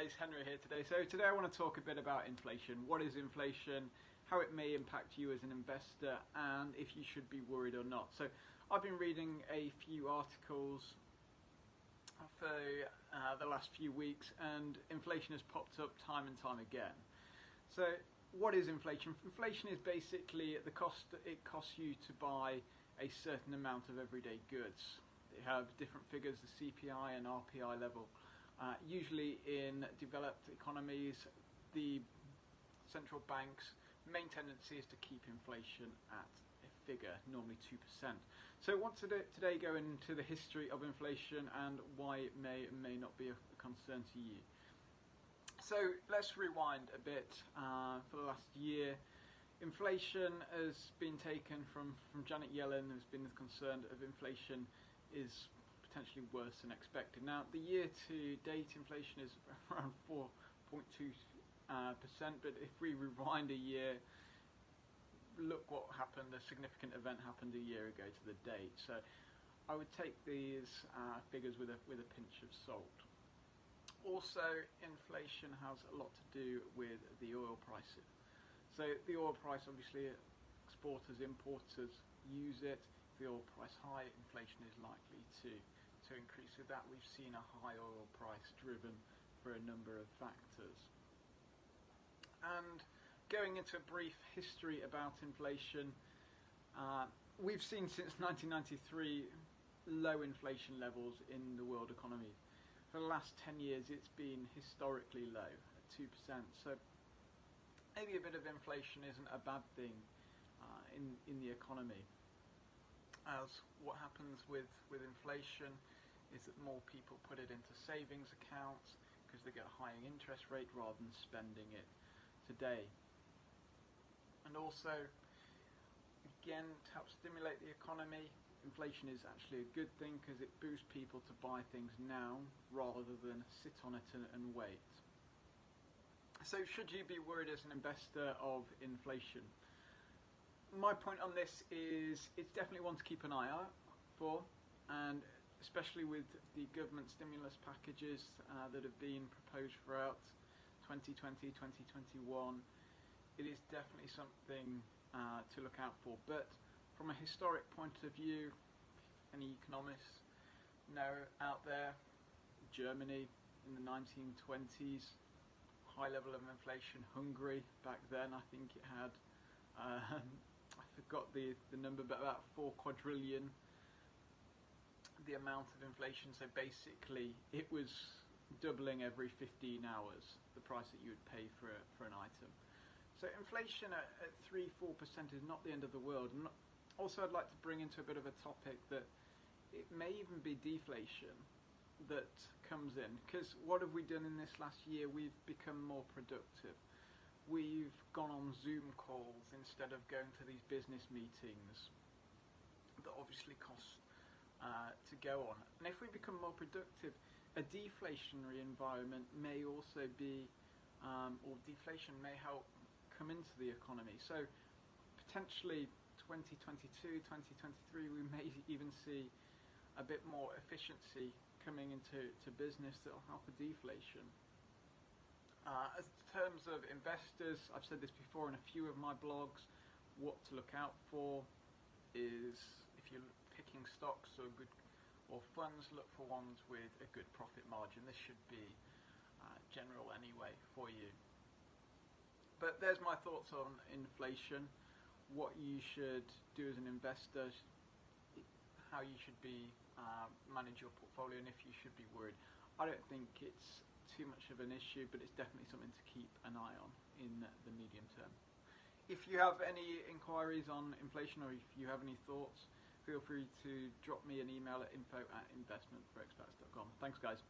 guys, Henry here today. So today I want to talk a bit about inflation. What is inflation, how it may impact you as an investor, and if you should be worried or not. So I've been reading a few articles for the last few weeks, and inflation has popped up time and time again. So what is inflation? Inflation is basically the cost that it costs you to buy a certain amount of everyday goods. They have different figures, the CPI and RPI level. Usually in developed economies, the central bank's main tendency is to keep inflation at a figure, normally 2%. So I want to today go into the history of inflation and why it may and may not be a concern to you. So let's rewind a bit. For the last year, inflation has been taken from Janet Yellen, who's been concerned of inflation is potentially worse than expected. Now, the year-to-date inflation is around 4.2%, but if we rewind a year, look what happened. A significant event happened a year ago to the date. So I would take these figures with a pinch of salt. Also, inflation has a lot to do with the oil prices. So the oil price, obviously, exporters, importers use it. If the oil price high, inflation is likely to increase. With that, we've seen a high oil price driven for a number of factors. And going into a brief history about inflation, we've seen since 1993 low inflation levels in the world economy. For the last 10 years, it's been historically low at 2%. So maybe a bit of inflation isn't a bad thing in the economy. As what happens with inflation is that more people put it into savings accounts because they get a higher interest rate rather than spending it today. And also, again, to help stimulate the economy, inflation is actually a good thing because it boosts people to buy things now rather than sit on it and wait. So should you be worried as an investor of inflation? My point on this is it's definitely one to keep an eye out for, and especially with the government stimulus packages that have been proposed throughout 2020, 2021, it is definitely something to look out for. But from a historic point of view, any economists know out there, Germany in the 1920s, high level of inflation. Hungary back then, I think it had I forgot the number, but about 4 quadrillion the amount of inflation. So basically it was doubling every 15 hours the price that you would pay for an item. So inflation at 3-4% is not the end of the world. And also I'd like to bring into a bit of a topic that it may even be deflation that comes in, because what have we done in this last year? We've become more productive. We've gone on Zoom calls instead of going to these business meetings that obviously cost to go on. And if we become more productive, a deflationary environment may also be, or deflation may help come into the economy. So potentially 2022, 2023, we may even see a bit more efficiency coming into business that will help with deflation. As in terms of investors, I've said this before in a few of my blogs, what to look out for is, if you're picking stocks or funds, look for ones with a good profit margin. This should be general anyway for you. But there's my thoughts on inflation, what you should do as an investor, how you should be manage your portfolio, and if you should be worried. I don't think it's too much of an issue, but it's definitely something to keep an eye on in the medium term. If you have any inquiries on inflation, or if you have any thoughts, feel free to drop me an email at info@investmentforexpats.com. Thanks guys.